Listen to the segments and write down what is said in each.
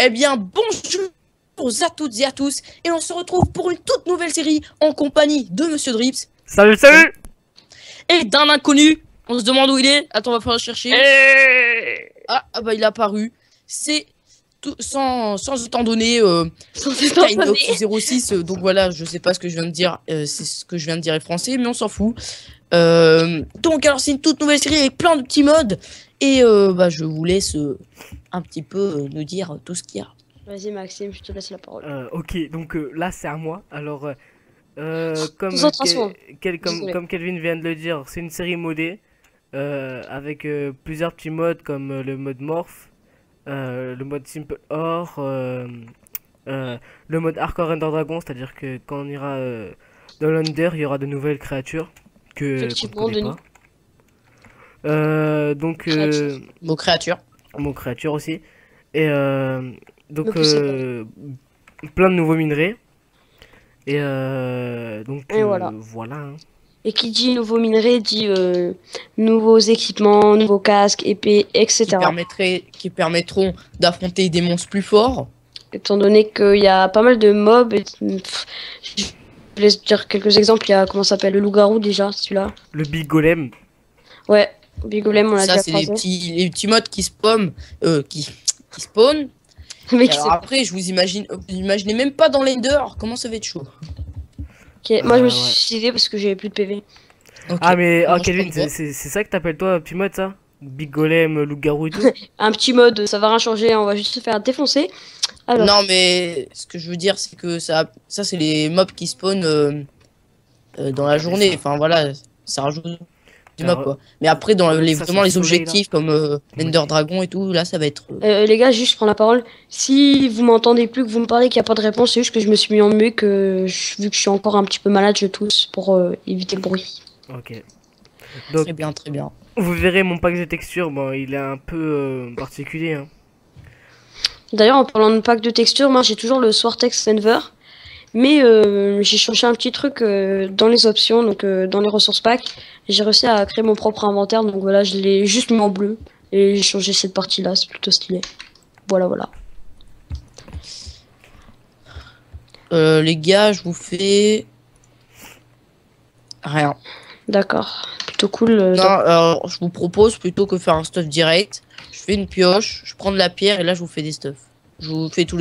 Eh bien, bonjour à toutes et à tous, et on se retrouve pour une toute nouvelle série en compagnie de Monsieur Drips. Salut, salut. Et d'un inconnu. On se demande où il est. Attends, on va falloir le chercher. Ah bah il est apparu. C'est tout, sans étant donné Skynox 06. Donc voilà, je sais pas ce que je viens de dire. C'est ce que je viens de dire est français, mais on s'en fout. Donc alors c'est une toute nouvelle série avec plein de petits modes. Et bah je vous laisse un petit peu nous dire tout ce qu'il y a. Vas-y Maxime, je te laisse la parole. Ok, donc là c'est à moi. Alors, comme, Concentration. comme Kelvin vient de le dire, c'est une série modée avec plusieurs petits modes comme le mode morph, le mode simple or, le mode hardcore Ender Dragon, c'est-à-dire que quand on ira dans l'Under, il y aura de nouvelles créatures que qu'on ne connaît pas. Donc, Vos créatures. mon créature aussi. Et donc plein de nouveaux minerais. Et donc et voilà. voilà. Hein. Et qui dit nouveaux minerais dit nouveaux équipements, nouveaux casques, épées, etc. Qui permettront d'affronter des monstres plus forts. Étant donné qu'il y a pas mal de mobs. Je vous laisse dire quelques exemples. Il y a comment ça s'appelle le loup-garou déjà, celui-là. Le Big Golem. Ouais, Big Golem, on l'a déjà Ça, c'est les petits modes qui spawnent. Qui spawnent. Mais alors après, je vous imaginez même pas dans l'Ender. Comment ça va être chaud. Ok, moi je me suis suicidé parce que j'avais plus de PV. Okay. Ah mais Kelvin, c'est ça que t'appelles toi petit mode ça? Big Golem, loup-garou et tout. Un petit mode, ça va rien changer, on va juste se faire défoncer. Alors. Non mais ce que je veux dire c'est que ça c'est les mobs qui spawnent dans la journée. Enfin voilà, ça rajoute du mob quoi. Mais après dans vraiment les objectifs comme l'Ender Dragon et tout, là ça va être... les gars, juste je prends la parole. Si vous m'entendez plus, que vous me parlez, qu'il n'y a pas de réponse, c'est juste que je me suis mis en muet, vu que je suis encore un petit peu malade, je tousse pour éviter le bruit. Ok. Donc, très bien. Vous verrez mon pack de textures, bon, il est un peu particulier. Hein. D'ailleurs, en parlant de pack de textures, moi j'ai toujours le Swartex Enver. Mais j'ai changé un petit truc dans les options, donc dans les ressources pack. J'ai réussi à créer mon propre inventaire, donc voilà, je l'ai juste mis en bleu. Et j'ai changé cette partie-là, c'est plutôt stylé. Voilà. Les gars, je vous fais... rien. D'accord, plutôt cool. Non, alors, je vous propose plutôt que faire un stuff direct. Je fais une pioche, je prends de la pierre et là je vous fais des stuffs. Je vous fais tous.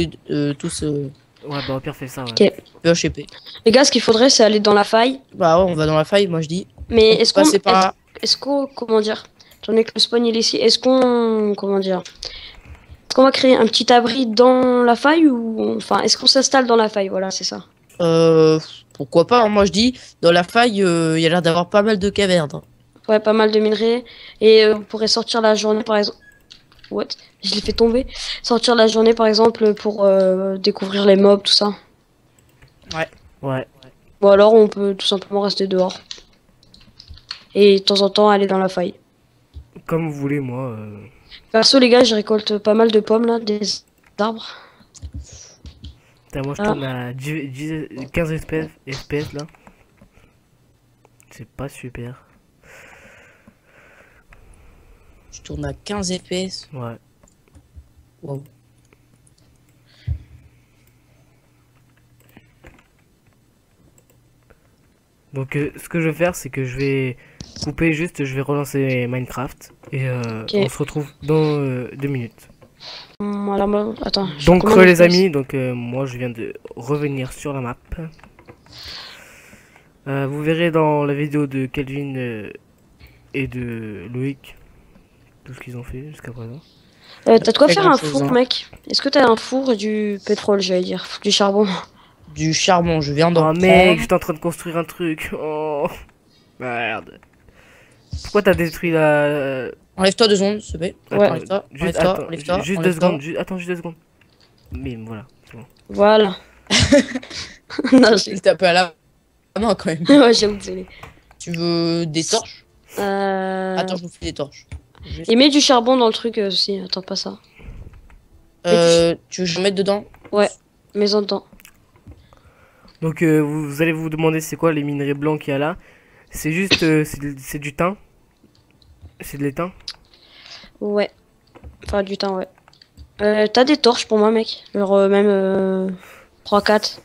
Ouais, bah au pire, fais ça. Ouais. Okay. Pioche épée. Les gars, ce qu'il faudrait, c'est aller dans la faille. Bah ouais, on va dans la faille, moi je dis. Mais est-ce qu'on. Est-ce qu'on. Comment dire? J'en ai que le spawn il est ici. Est-ce qu'on. Comment dire? Est-ce qu'on va créer un petit abri dans la faille ou. Enfin, est-ce qu'on s'installe dans la faille? Voilà, c'est ça. Pourquoi pas, hein. Moi je dis, dans la faille, il y a l'air d'avoir pas mal de cavernes. Ouais, pas mal de minerais. Et on pourrait sortir la journée par exemple. What? Je l'ai fait tomber. Sortir la journée par exemple pour découvrir les mobs, tout ça. Ouais. Ou alors on peut tout simplement rester dehors. Et de temps en temps aller dans la faille. Comme vous voulez, moi. Perso les gars, je récolte pas mal de pommes là, des arbres. Moi je tourne à 15 FPS là. C'est pas super. Je tourne à 15 FPS. Ouais. Wow. Donc ce que je vais faire c'est que je vais couper juste, je vais relancer Minecraft et on se retrouve dans 2 minutes. Voilà, attends. Donc les amis, donc moi je viens de revenir sur la map. Vous verrez dans la vidéo de Kelvin et de Loïc tout ce qu'ils ont fait jusqu'à présent. T'as de quoi faire un four, mec? Est-ce que t'as un four et du pétrole, j'allais dire, du charbon? Du charbon, je viens d'en prendre. Mec, j'étais en train de construire un truc. Oh merde. Pourquoi t'as détruit la... Enlève-toi 2 secondes, s'il te plaît. Ouais. Enlève-toi. Juste 2 secondes. Attends, juste 2 secondes. Mais voilà, c'est bon. Voilà. Non, j'ai tapé à la main quand même. Ouais, j'avoue, désolé. Tu veux des torches? Attends, je vous fais des torches. Et mets du charbon dans le truc aussi, attends pas ça. Tu veux que je mette dedans? Ouais, mets-en dedans. Donc vous allez vous demander c'est quoi les minerais blancs qu'il y a là. C'est juste, c'est du thym. C'est de l'étain. Ouais. Enfin du thym, ouais. T'as des torches pour moi, mec. Genre, même 3-4.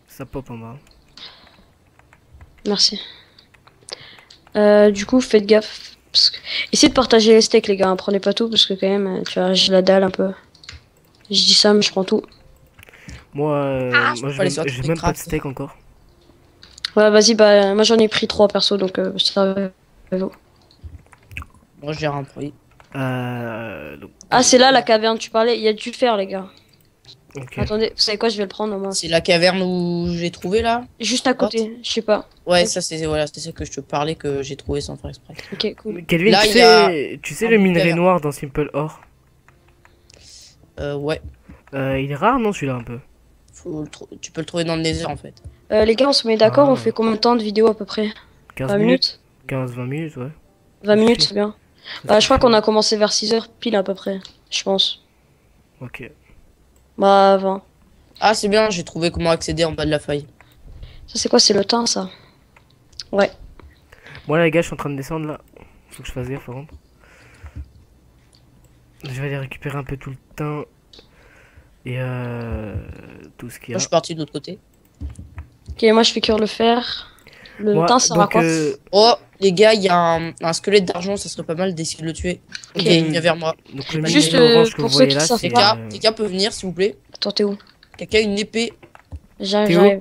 Ça pop en bas. Merci. Du coup, faites gaffe. Essayez de partager les steaks, les gars. Hein. Prenez pas tout, parce que quand même, tu vois, j'ai la dalle un peu. Je dis ça, mais je prends tout. Moi, peux pas les sortir, j'ai les même pas de cracks. steak encore. Ouais, vas-y, bah, moi j'en ai pris 3 perso, donc ça va. Moi, j'ai un prix. Donc, Ah, c'est là la caverne, tu parlais. Il y a du fer, les gars. ok. Attendez, vous savez quoi, je vais le prendre au moins. C'est la caverne où j'ai trouvé là. Juste à côté, je sais pas. Ouais, Ok. ça c'est voilà, c'était ça que je te parlais que j'ai trouvé sans faire exprès. Ok, cool. Kelvin, Là, tu il y a tu sais un le bout de minerai caverne. noir dans Simple Or? Ouais, Il est rare, non, celui-là un peu? tu peux le trouver dans le Nether en fait. Les gars, on se met d'accord, Ah. on fait combien de temps de vidéo à peu près? 15 20 minutes? minutes 15-20 minutes, ouais. 20 minutes, suffit. c'est bien. Ça Bah, je crois suffit. qu'on a commencé vers 6h pile à peu près, je pense. Ok. Bah, 20. Ah, c'est bien, j'ai trouvé comment accéder en bas de la faille. Ça, c'est quoi? C'est le thym, ça? Ouais. Bon, là, les gars, je suis en train de descendre là. Faut que je fasse gaffe par contre. Je vais aller récupérer un peu tout le thym. Et tout ce qu'il y Moi, a. je suis parti de l'autre côté. Ok, moi, je fais cuire le fer. Le Moi, thym, ça sert à donc, quoi? Oh, les gars, il y a un squelette d'argent, ça serait pas mal d'essayer de le tuer. Ok. Ok, il vient vers moi. donc le Juste, minerai orange que pour vous ceux voyez qui là, savent c'est pas. Quelqu'un peut venir, s'il vous plaît. Attends, t'es où? Quelqu'un a une épée. J'arrive, T'es où? j'arrive.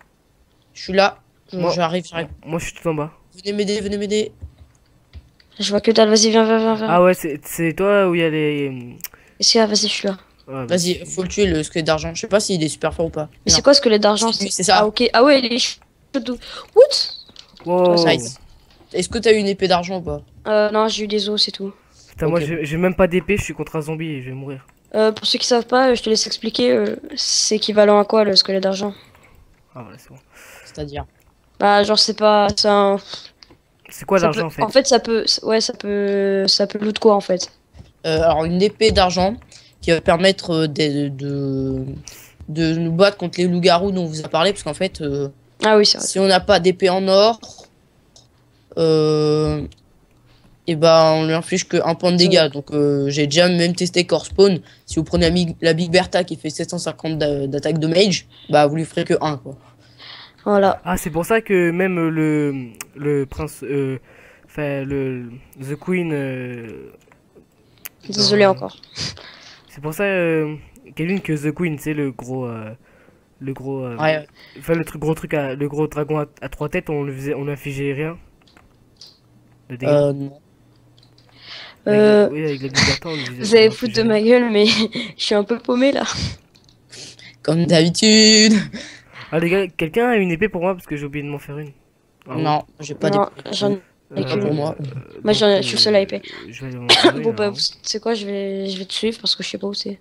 Je suis là. Moi- J'arrive. moi, je suis tout en bas. Venez m'aider, venez m'aider. Je vois que dalle, vas-y, viens. Ah ouais, c'est toi où il y a les. Est-ce que, vas-y, je suis là. Ouais, Vas-y, faut le tuer le squelette d'argent. Je sais pas s'il est super fort ou pas. Mais Non. c'est quoi ce squelette d'argent? C'est lui, c'est ça. Ah, ok. Ah ouais, il est chaud. What? wow. Nice. Est-ce que t'as eu une épée d'argent ou pas? Non, j'ai eu des os, c'est tout. Putain, moi Ok. j'ai même pas d'épée, je suis contre un zombie et je vais mourir. Pour ceux qui savent pas, je te laisse expliquer. C'est équivalent à quoi le squelette d'argent? Ah ouais, c'est bon. C'est-à-dire. Bah, genre, c'est pas. C'est un. C'est quoi ça l'argent peut- en fait? En fait, ça peut. Ouais, ça peut loot quoi en fait? Alors, une épée d'argent qui va permettre de nous battre contre les loups-garous dont on vous a parlé. Parce qu'en fait, Ah oui, c'est vrai. si on n'a pas d'épée en or, et ben on lui inflige que 1 point de dégâts. Donc, j'ai déjà même testé Core Spawn. Si vous prenez la Big Bertha qui fait 750 d'attaque de mage, bah vous lui ferez que 1 quoi. Voilà. Ah, c'est pour ça que même le prince. Enfin, The Queen. Désolé dans- encore. C'est pour ça, Kevin, que The Queen, c'est le gros. Le gros. Ouais. Enfin, gros truc, le gros dragon à 3 têtes, on lui infligeait rien. De dégâts. Non. Oui, avec la Big Bertha, on lui faisait- Vous allez on foutre infligeait de ma gueule, mais je suis un peu paumé là. Comme d'habitude. Ah les gars, quelqu'un a une épée pour moi parce que j'ai oublié de m'en faire une. Ah, Non, j'ai pas Non, d'épée. j'en ai bon. qu'une. pour moi. Moi, donc, je suis seul à épée. Je vais aller m'en faire une, Bon, bah, alors. tu sais quoi, je vais te suivre parce que je sais pas où c'est.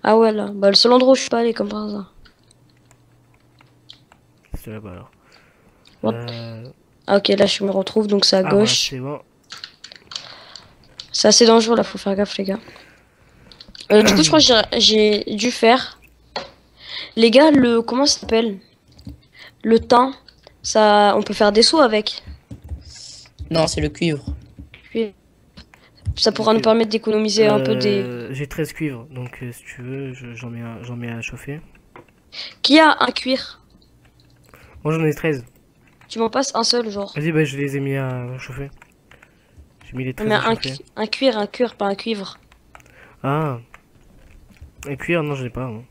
Ah ouais, là. Bah, le seul endroit où je suis pas allé, comme par hasard. C'est là-bas alors. What? Ah, ok, là, je me retrouve, donc c'est à Ah, voilà, gauche. c'est bon. C'est assez dangereux là, faut faire gaffe les gars. Du coup je crois que j'ai dû faire. Les gars, comment ça s'appelle? Le thym, ça, on peut faire des sauts avec. Non, c'est le cuivre. Ça pourra nous permettre d'économiser un peu des. J'ai 13 cuivres, donc si tu veux, j'en mets à chauffer. Qui a un cuir? Moi j'en ai 13. Tu m'en passes un seul genre. Vas-y, bah je les ai mis à chauffer. J'ai mis les 13 Mais à chauffer. un cuir, pas un cuivre. Ah. Un cuir, non, j'en ai pas. Moi.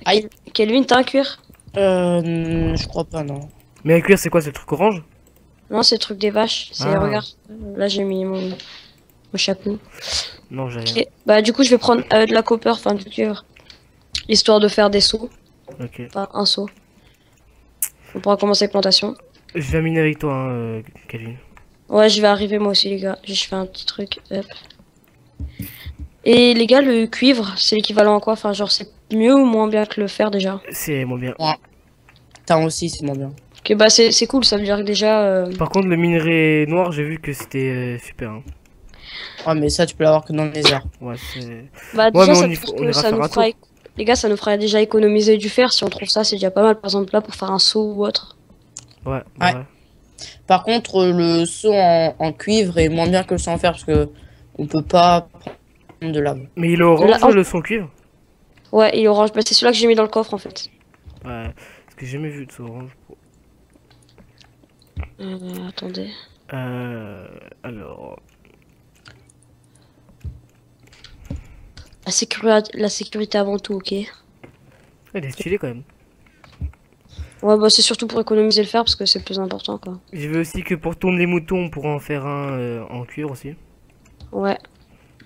Aïe. Kelvin, t'as un cuir? Je crois pas, non. Mais un cuir, c'est quoi? C'est le truc orange? Non, c'est le truc des vaches. C'est, Ah. regarde. Là j'ai mis mon chapeau. Non, j'ai rien. Ok. Bah du coup je vais prendre de la copper, enfin du cuivre. Histoire de faire des sauts. Ok. Enfin un saut. On pourra commencer avec plantation. Je vais miner avec toi, hein, Calvin. Ouais, je vais arriver moi aussi les gars. Je fais un petit truc. Hop. Et les gars, le cuivre, c'est l'équivalent à quoi? Enfin genre c'est mieux ou moins bien que le fer déjà? C'est moins bien. T'as aussi, c'est moins bien. Ok bah c'est cool, ça veut dire que déjà... Par contre, le minerai noir, j'ai vu que c'était super. Hein. Ouais, mais ça, tu peux l'avoir que dans le Nether. Ouais, c'est. Bah Ouais, déjà mais ça, on je pense on que ira ça faire nous un fera... tour. Les gars, ça nous fera déjà économiser du fer. Si on trouve ça, c'est déjà pas mal. Par exemple là, pour faire un saut ou autre. Ouais, Ouais. ouais. Par contre, le saut en cuivre est moins bien que le saut en fer parce que on peut pas de lave. Mais il est orange Là, le son cuivre? Ouais, il est orange. Bah, c'est celui-là que j'ai mis dans le coffre en fait. Ouais, parce que j'ai jamais vu de son orange. Attendez. Alors... La sécurité avant tout, ok. Elle est stylée quand même. Ouais, bah c'est surtout pour économiser le fer parce que c'est plus important quoi. J'ai vu aussi que pour tourner les moutons, on pourra en faire un en cuivre aussi. Ouais.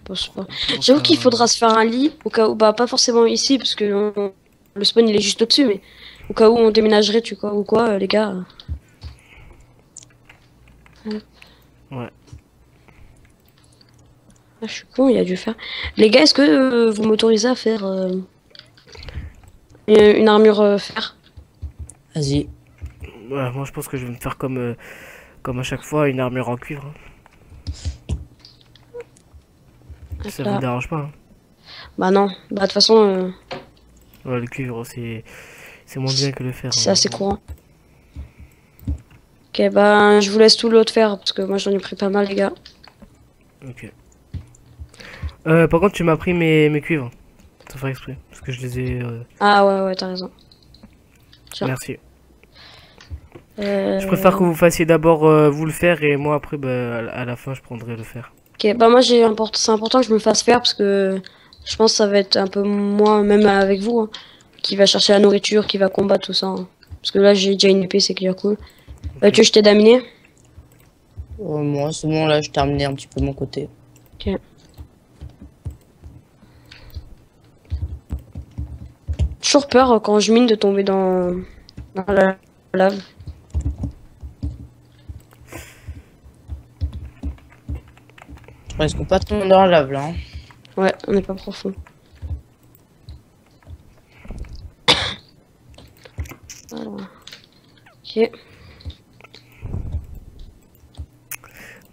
Bon, c'est pas- Pour J'avoue faire qu'il faudra se faire un lit au cas où, bah pas forcément ici parce que le spawn il est juste au-dessus, mais au cas où on déménagerait, tu quoi, ou quoi, les gars. Ouais. Ah, je suis con, il y a dû faire. Les gars, est-ce que vous m'autorisez à faire une armure fer? Vas-y. Ouais, moi je pense que je vais me faire comme à chaque fois une armure en cuivre. Ça Là. vous dérange pas hein? Bah non, bah de toute façon Ouais, le cuivre c'est moins bien que le fer. c'est hein. assez courant. Ok, bah je vous laisse tout l'autre faire parce que moi j'en ai pris pas mal, les gars. Ok. Par contre, tu m'as pris mes cuivres. Sans faire exprès. Parce que je les ai. Ah ouais, t'as raison. Tiens. Merci. Je préfère que vous fassiez d'abord vous le faire et moi après, bah, à la fin, je prendrai le fer. Ok, bah moi c'est important que je me fasse faire parce que je pense que ça va être un peu moi, même avec vous, hein, qui va chercher la nourriture, qui va combattre tout ça. Hein. Parce que là j'ai déjà une épée, c'est clair cool. Tu veux que je t'aide à miner? Moi, c'est bon, là, je terminais un petit peu de mon côté. Ok. Toujours peur quand je mine de tomber dans la lave. Je risque pas tomber dans la lave, là. Hein. Ouais, on n'est pas profond. Voilà. Ok.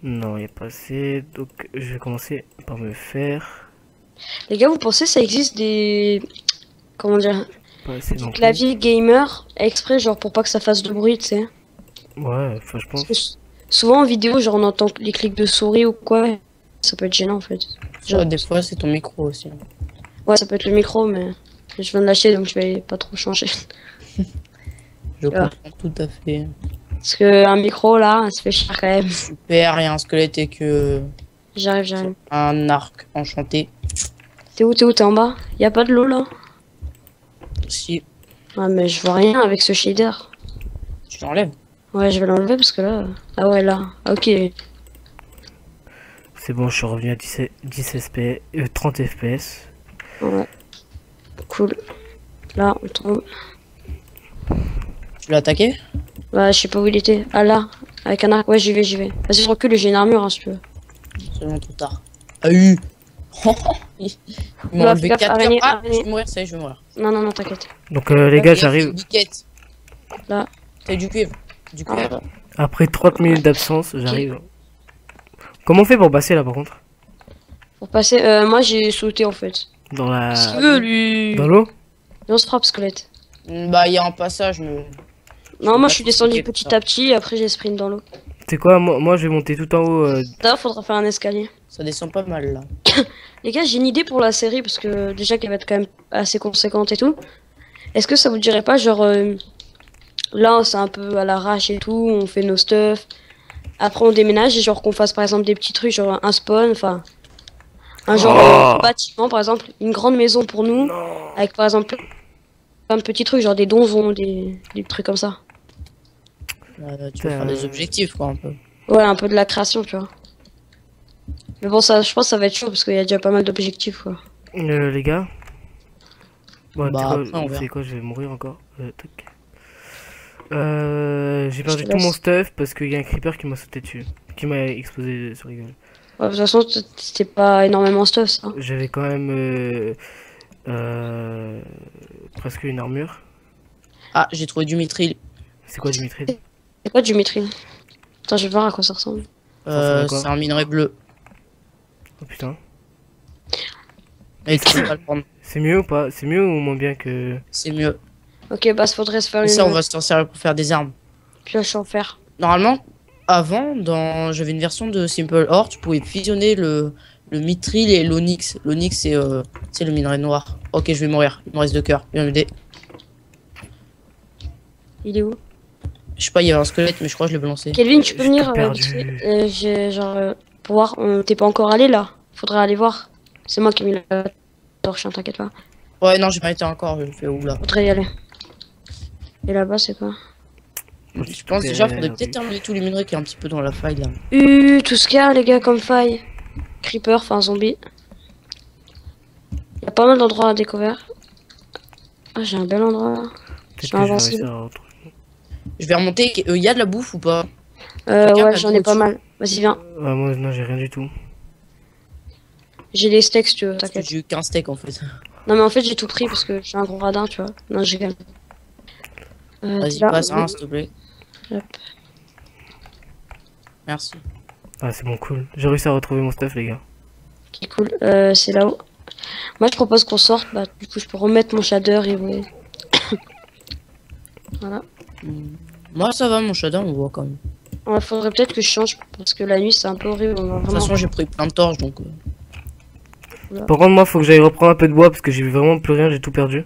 Non, il n'y a pas assez. Donc, je vais commencer par me faire. Les gars, vous pensez ça existe des... Comment dire? Pas assez non Des plus. claviers gamer exprès, genre pour pas que ça fasse de bruit, tu sais? Ouais, enfin, je pense. Parce que souvent en vidéo, genre on entend les clics de souris ou quoi. Ça peut être gênant en fait. Genre, Des fois, c'est ton micro aussi. ouais, ça peut être le micro, mais je viens de lâcher donc je vais pas trop changer. Je Ah. comprends tout à fait. Parce que un micro là, ça fait cher quand même. Super, il y a un squelette et que J'arrive. un arc enchanté. T'es où? T'es en bas? Y a pas de l'eau là? Si Ah mais je vois rien avec ce shader. tu l'enlèves. Ouais, je vais l'enlever parce que là... Ah ouais, là. Ah, ok. C'est bon, je suis revenu à 10 FPS, 30 FPS. Ouais. Cool. Là, on tombe. Tu l'as attaqué? Bah, je sais pas où il était. Ah là, avec un arc. Ouais, j'y vais. Vas-y, je recule, j'ai une armure, hein, si tu veux. C'est bon, trop tard. Ah oui. Ils m'ont Oula, enlevé fais gaffe, 4 araignée, Ah, araignée. je vais mourir, ça y est, je vais mourir. Non, t'inquiète. Donc, les gars, j'arrive. Biquette. Là. T'as du cuivre. Du Ah, cuivre. Après 30 minutes d'absence, j'arrive. Comment on fait pour passer là par contre? pour passer, moi j'ai sauté en fait. Dans la. Si tu veux, lui. Dans l'eau? Et on se frappe, squelette. Bah, il y a un passage, mais. Non, peux moi pas je suis descendu t'expliquer petit tout ça. à petit, après j'ai sprint dans l'eau. C'est quoi? Moi, je vais monter tout en haut. D'ailleurs, faudra faire un escalier. Ça descend pas mal là. Les gars, j'ai une idée pour la série parce que déjà qu'elle va être quand même assez conséquente et tout. Est-ce que ça vous dirait pas, genre, là c'est un peu à l'arrache et tout, on fait nos stuff. Après on déménage et genre qu'on fasse par exemple des petits trucs, genre un spawn, enfin. Un genre de bâtiment par exemple, une grande maison pour nous, avec par exemple plein de petits trucs, genre des donjons, des trucs comme ça. Tu peux faire des objectifs quoi un peu. Ouais, un peu de la création, tu vois. Mais bon, ça, je pense que ça va être chaud parce qu'il y a déjà pas mal d'objectifs quoi. Les gars. Ouais, Bah, tu sais après, on quoi, verra. c'est quoi, je vais mourir encore. Tac. J'ai perdu te tout mon laisse. stuff parce qu'il y a un creeper qui m'a sauté dessus. Qui m'a explosé sur la gueule. Ouais, de toute façon, c'était pas énormément stuff ça. J'avais quand même presque une armure. Ah, j'ai trouvé du mithril. C'est quoi Dimitri? C'est quoi du mithril? Attends, je vais voir à quoi ça ressemble. ressemble à quoi C'est un minerai bleu. Oh putain. Et tu peux pas le prendre. C'est mieux ou pas? C'est mieux ou moins bien que... C'est mieux. Ok, bah, faudrait se faire Et une ça, on va s'en servir pour faire des armes. pioche en fer. Normalement, avant, j'avais une version de Simple Ore, tu pouvais fusionner le mithril et l'onyx. L'onyx, c'est le minerai noir. Ok, je vais mourir. Il me reste 2 cœurs. Viens m'aider. Il est où? Je sais pas, il y avait un squelette, mais je crois que je l'ai lancé. Kelvin, tu peux Je venir t'ai perdu. j'ai genre pour voir. T'es pas encore allé là? Faudrait aller voir. C'est moi qui ai mis la torche, hein, t'inquiète pas. Ouais, non, j'ai pas été encore. Je le fais où là? Faudrait y aller. Et là-bas, c'est quoi? Je pense déjà, faudrait peut-être terminer tous les minerais qui est un petit peu dans la faille là. Tout ce qu'il y a, les gars, comme faille. Creeper, enfin zombie. Il y a pas mal d'endroits à découvrir. Ah, j'ai un bel endroit là. Je suis invincible. Je vais remonter. Il y a de la bouffe ou pas? Ouais, j'en ai pas mal. Vas-y, viens. Moi, non, j'ai rien du tout. J'ai les steaks, si tu veux, t'inquiète. J'ai eu qu'un steak en fait. Non, mais en fait, j'ai tout pris parce que je suis un gros radin, tu vois. Non, j'ai gagné. Vas-y, là, passe un, s'il te plaît. Hop. Merci. Ah, c'est bon, cool. J'ai réussi à retrouver mon stuff, les gars. Qui cool. C'est là-haut. Moi, je propose qu'on sorte. Bah, du coup, je peux remettre mon shader et vous. Voilà. Moi, ça va, mon shader, on voit quand même. Ouais, faudrait peut-être que je change parce que la nuit, c'est un peu horrible. On va De toute vraiment... façon, j'ai pris plein de torches donc. Par contre, moi, faut que j'aille reprendre un peu de bois parce que j'ai vraiment plus rien, j'ai tout perdu.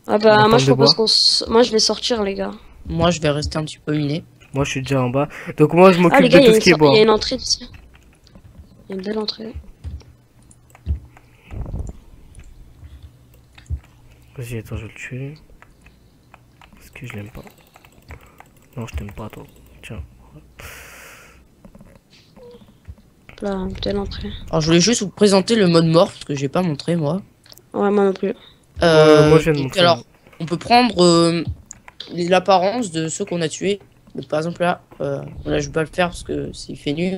Ah bah, On moi, je attend de propose bois. qu'on. Moi, je vais sortir, les gars. Moi, je vais rester un petit peu miné. Moi, je suis déjà en bas. Donc, moi, je Ah, m'occupe les gars, de tout ce qui est bois. il y a une entrée ici. Il y a une belle entrée. Vas-y, attends, je vais le tuer. Parce que je l'aime pas. Non, je t'aime pas, toi. Tiens. Là, une belle entrée. Alors, je voulais juste vous présenter le mode mort parce que j'ai pas montré moi. Ouais, moi non plus. Moi, je viens de donc, montrer. alors, on peut prendre l'apparence de ceux qu'on a tués. Donc, par exemple, là, je vais pas le faire parce que s'il fait nuit.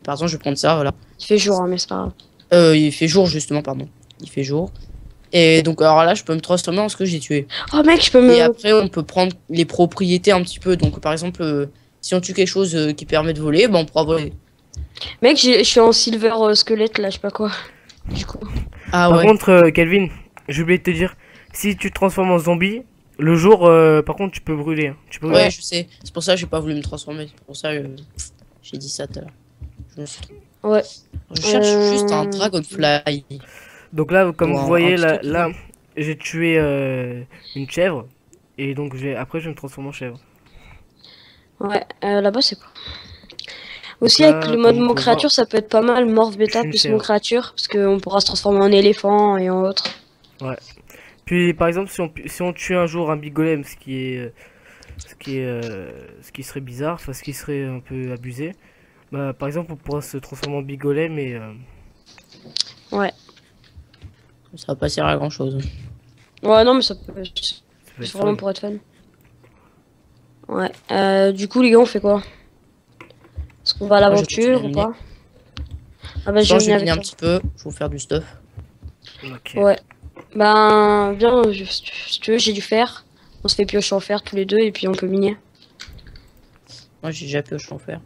Par exemple, je vais prendre ça, voilà. Il fait jour, hein, mais c'est pas grave. Il fait jour, justement, pardon. Il fait jour. Et donc, alors là, je peux me transformer en ce que j'ai tué. Oh, mec, je peux me. Et après, on peut prendre les propriétés un petit peu. Donc, par exemple, si on tue quelque chose qui permet de voler, ben, on pourra voler. Mec, je suis en silver squelette là, je sais pas quoi. Du coup. Ah Par ouais. contre, Kelvin, j'ai oublié de te dire, si tu te transformes en zombie, le jour, par contre, tu peux brûler. Hein. Tu peux brûler. Ouais, je sais. C'est pour ça que j'ai pas voulu me transformer. C'est pour ça que j'ai dit ça tout à l'heure. Je me suis trompé. Ouais. Je cherche juste un dragonfly. Donc là, comme Ou vous un voyez, petit truc là j'ai tué une chèvre. Et donc, après, je vais me transformer en chèvre. Ouais, là-bas c'est quoi? Aussi, là, avec le mode comme on mon peut créature, ça peut être pas mal, morph bêta Je suis une plus chèvre. mon créature, parce qu'on pourra se transformer en éléphant et en autre. Puis, par exemple, si on tue un jour un big golem, ce qui serait bizarre, enfin, ce qui serait un peu abusé, bah, par exemple, on pourra se transformer en big golem et... Ouais. Ça va pas servir à grand chose. Ouais, non, mais ça peut. ça peut C'est être vraiment fun. pour être fun. Ouais. Du coup, les gars, on fait quoi? Est-ce qu'on va à Moi, l'aventure je ou continue pas? Ah bah, Je je vais viens miner avec un toi. petit peu. Je vais vous faire du stuff. Ok. Ouais. Ben, viens, si tu veux, j'ai du fer. On se fait piocher en fer tous les deux et puis on peut miner. Moi, j'ai déjà pioché en fer.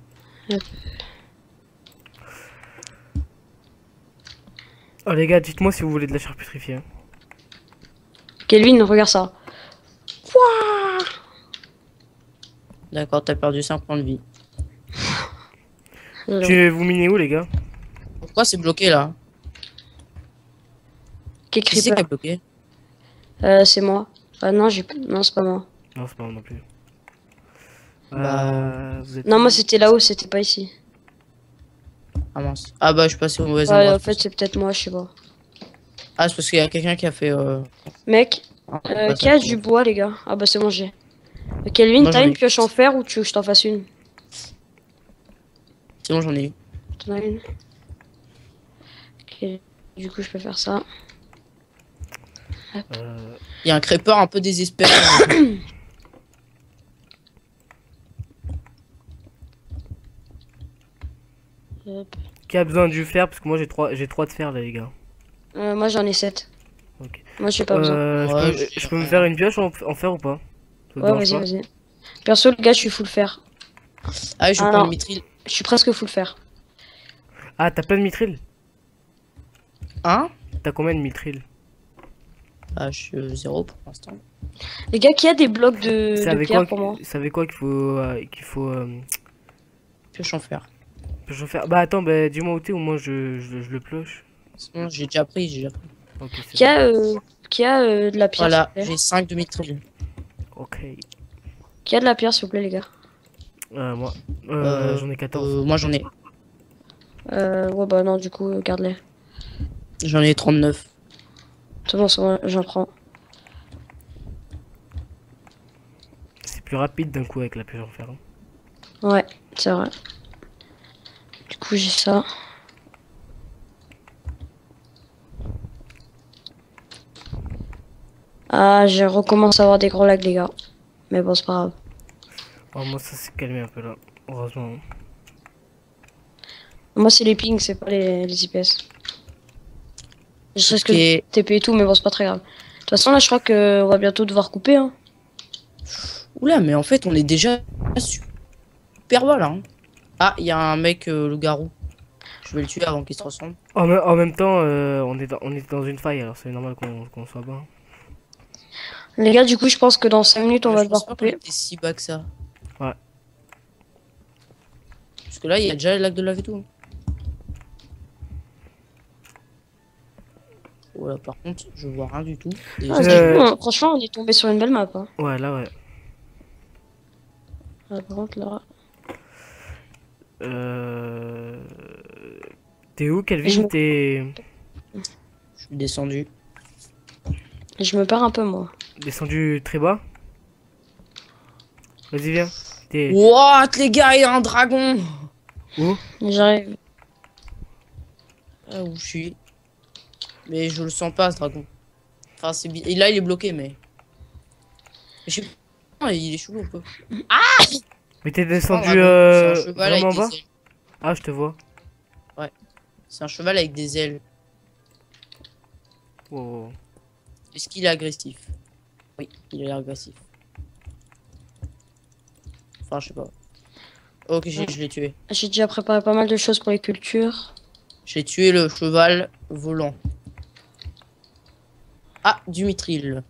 Oh les gars, dites-moi si vous voulez de la charcuterie. Hein. Kelvin, regarde ça. D'accord, t'as perdu 5 points de vie. Vous minez où les gars? Pourquoi c'est bloqué là? Qui est Qui c'est qui creeper? est bloqué? C'est moi. Ah non, non, c'est pas moi. Non, c'est pas moi non plus. Bah, vous êtes Non, où? moi c'était là-haut, c'était pas ici. Ah mince. Ah bah, je suis passé au mauvais Ouais, endroit. en fait, c'est peut-être moi, je sais pas. Ah, c'est parce qu'il y a quelqu'un qui a fait. Mec, ouais, qui a du bois, les gars? Ah bah, c'est bon, j'ai. Kelvin, Moi, t'as j'en ai une une. pioche en fer ou tu veux que je t'en fasse une? C'est bon, j'en ai eu. T'en as une? Ok, du coup, je peux faire ça. Il y a un creeper un peu désespéré. Hop. Qui a besoin du fer? Parce que moi j'ai 3 de fer là les gars. Moi, j'en ai 7. Ok. Moi, j'ai pas besoin. Ouais, je peux me faire une pioche en fer ou pas? Ça te Ouais, dérange vas-y, pas? vas-y. Perso, le gars, je suis full fer. Ah, oui, je Ah, prends non. le mithril. Je suis presque full fer. Ah, t'as plein de mithril? Hein? T'as combien de mithril? Ah, je suis 0 pour l'instant. Les gars, qui a des blocs C'est de avec pierre quoi, pour moi? c'est avec quoi qu'il faut Pioche en fer. Je vais faire. Bah attends, bah dis-moi où t'es, au moins je le pioche. Sinon, j'ai déjà pris, j'ai déjà pris. Ok, c'est Qui a de la pierre, Voilà, s'il vous plaît. j'ai 5 demi-trilles. bon. Ok. Qui a de la pierre, s'il vous plaît, les gars. Moi. J'en ai 14. Moi, j'en ai. Ouais, bah non, du coup, garde-les. J'en ai 39. C'est bon, j'en prends. C'est plus rapide d'un coup avec la pioche en fer. Hein. Ouais, c'est vrai. Du coup, j'ai ça. Ah, je recommence à avoir des gros lags, les gars. Mais bon, c'est pas grave. Oh, moi ça s'est calmé un peu là. Heureusement. Hein. Moi, c'est les pings, c'est pas les IPS. Je sais ce que Ok. TP et tout, mais bon, c'est pas très grave. De toute façon, là, je crois qu'on va bientôt devoir couper. Hein. Oula, mais en fait, on est déjà super bas là. Hein. Ah, il y a un mec, le garou. Je vais le tuer avant qu'il se ressemble. En même temps, on est dans une faille, alors c'est normal qu'on soit bas. Les gars, du coup, je pense que dans 5 minutes, on va Je devoir pense pas qu'on couper. était si bas que ça. Ouais. Parce que là, il y a déjà le lac de lave et tout. Hein. Voilà, par contre, je vois rien du tout. Déjà, Ah, du coup, franchement, on est tombé sur une belle map. Hein. Ouais, là, ouais. Ah, par contre, là... T'es où, Kelvin? Je T'es je suis descendu. Je me perds un peu, moi. descendu très bas? Vas-y, viens. T'es What, les gars, il y a un dragon. où? J'arrive. Ah, où je suis. Mais je le sens pas, ce dragon. Enfin, c'est bien. Et là, il est bloqué, mais. Je sais pas, il est chelou un peu. Mais t'es C'est descendu un cheval avec vraiment des bas? ailes. Ah, je te vois. C'est un cheval avec des ailes. Wow. Est-ce qu'il est agressif? Oui, il a l'air agressif. Enfin, je sais pas. Ok, je l'ai tué. J'ai déjà préparé pas mal de choses pour les cultures. J'ai tué le cheval volant. Ah, du mithril.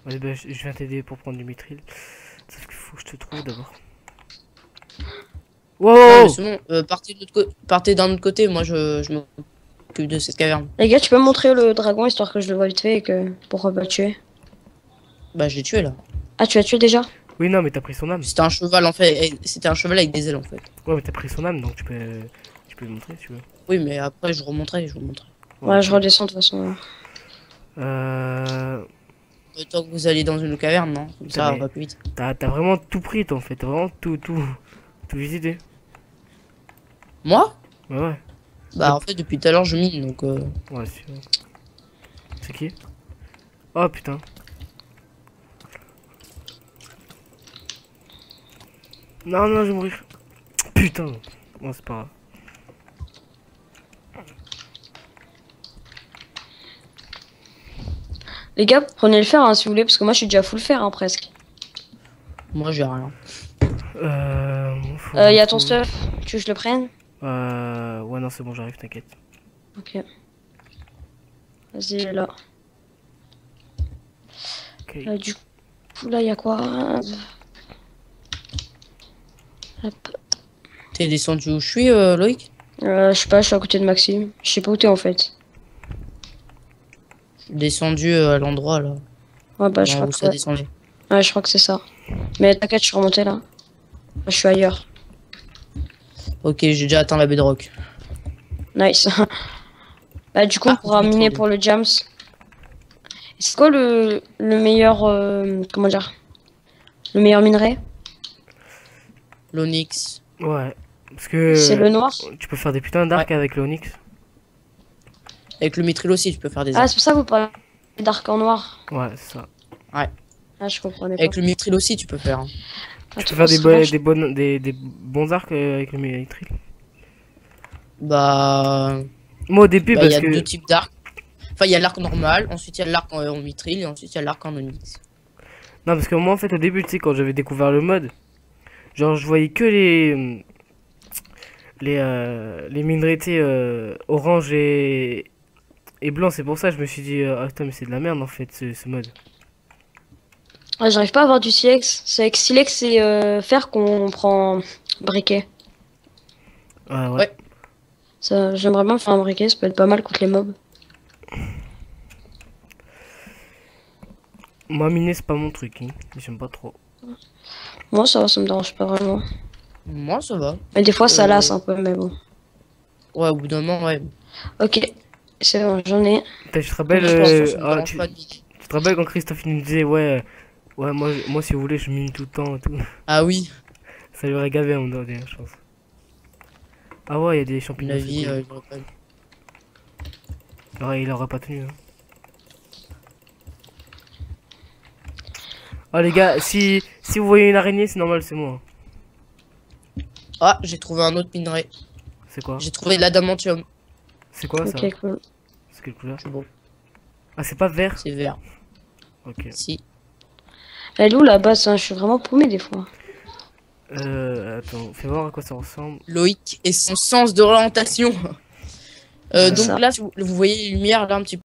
Ouais, bah, je viens t'aider pour prendre du mithril. Sauf qu'il faut que je te trouve d'abord. Non, Wow! mais c'est bon, partez d'un autre côté, moi je m'occupe de cette caverne. Les gars, tu peux me montrer le dragon, histoire que je le vois vite fait et que... Pourquoi pas le tuer? Bah, je l'ai tué là. Ah, tu l'as tué déjà? Oui, non, mais t'as pris son âme. C'était un cheval en fait. C'était un cheval avec des ailes en fait. Ouais, mais t'as pris son âme, donc tu peux le montrer si tu veux. Oui, mais après je remonterai, Ouais, je redescends de toute façon. Le temps que vous allez dans une caverne, non? Comme ça, Mais- on va plus vite. T'as vraiment tout pris, toi, en fait. T'as vraiment tout visité. Moi? Ouais. Bah, en fait, depuis tout à l'heure, je mine donc. Ouais, c'est qui? Oh putain. Non, non, je vais mourir. Putain. Bon, c'est pas grave. Les gars, prenez le fer hein, si vous voulez, parce que moi je suis déjà full fer hein, presque. Moi, j'ai rien. Y a ton stuff, tu veux que je le prenne? Ouais, non, c'est bon, j'arrive, t'inquiète. Ok. Vas-y, il est là. Ok. Du coup, là, il y a quoi? Hop. T'es descendu où je suis, Loïc? Je sais pas, je suis à côté de Maxime. Je sais pas où t'es en fait. Je suis descendu à l'endroit là. Ouais, bah, je Non, crois où que ça ouais. descendait. Ouais, je crois que c'est ça. Mais t'inquiète, je suis remonté là. Je suis ailleurs. Ok, j'ai déjà atteint la bedrock. Nice. Bah, du coup, on Ah, pourra du miner mithril. pour le jams. C'est quoi le meilleur. Comment dire? Le meilleur minerai? L'onyx. Ouais. Parce que C'est le noir? tu peux faire des putains d'arcs avec le onyx. Avec le mithril aussi, tu peux faire des Ah, arcs. c'est pour ça que vous parlez d'arc en noir. Ouais, c'est ça. Ah, je comprenais pas. Avec le mithril aussi, tu peux faire. Hein. Tu peux Attends, faire des bons arcs avec le mithril. Bah. Moi au début, Bah, il y parce a que. deux types d'arcs. Enfin, il y a l'arc normal, ensuite il y a l'arc en mithril, et ensuite il y a l'arc en onyx. Non, parce que moi en fait au début, tu sais, quand j'avais découvert le mode, genre je voyais que les minerais, tu sais, orange et blanc. C'est pour ça que je me suis dit, ah putain, mais c'est de la merde en fait ce mode. Ah, j'arrive pas à avoir du silex. C'est avec silex et fer qu'on prend briquet. Ouais. Ouais. Ça, j'aimerais bien faire un briquet, ça peut être pas mal contre les mobs. Moi, miner, c'est pas mon truc. Hein. J'aime pas trop. Moi, ça va, ça me dérange pas vraiment. Moi, ça va. Mais des fois, ça lasse un peu, mais bon. Ouais, au bout d'un moment, ouais. Ok, c'est bon, j'en ai. Putain, je te rappelle, Ça me ah, dérange pas de miner. tu te rappelles quand Christophe il nous disait, ouais, moi, si vous voulez, je mine tout le temps et tout. Ah oui, Ça lui aurait gavé à mon donné, je pense. Ah ouais, il y a des à champignons. mon c'est avis, cool. il aurait pas eu. Ouais, il aurait pas tenu. Hein. Oh les gars, si vous voyez une araignée, c'est normal, c'est moi. Ah, j'ai trouvé un autre minerai. C'est quoi? J'ai trouvé l'adamantium. C'est quoi ça? Ok, cool. C'est quelle couleur? C'est bon, Ah, c'est pas vert? c'est vert. Ok. Si. Elle est où la base, hein? Je suis vraiment paumé des fois. Attends, fais voir à quoi ça ressemble. Loïc et son sens d'orientation. Ouais. Donc Ça. là, vous voyez les lumières là un petit peu.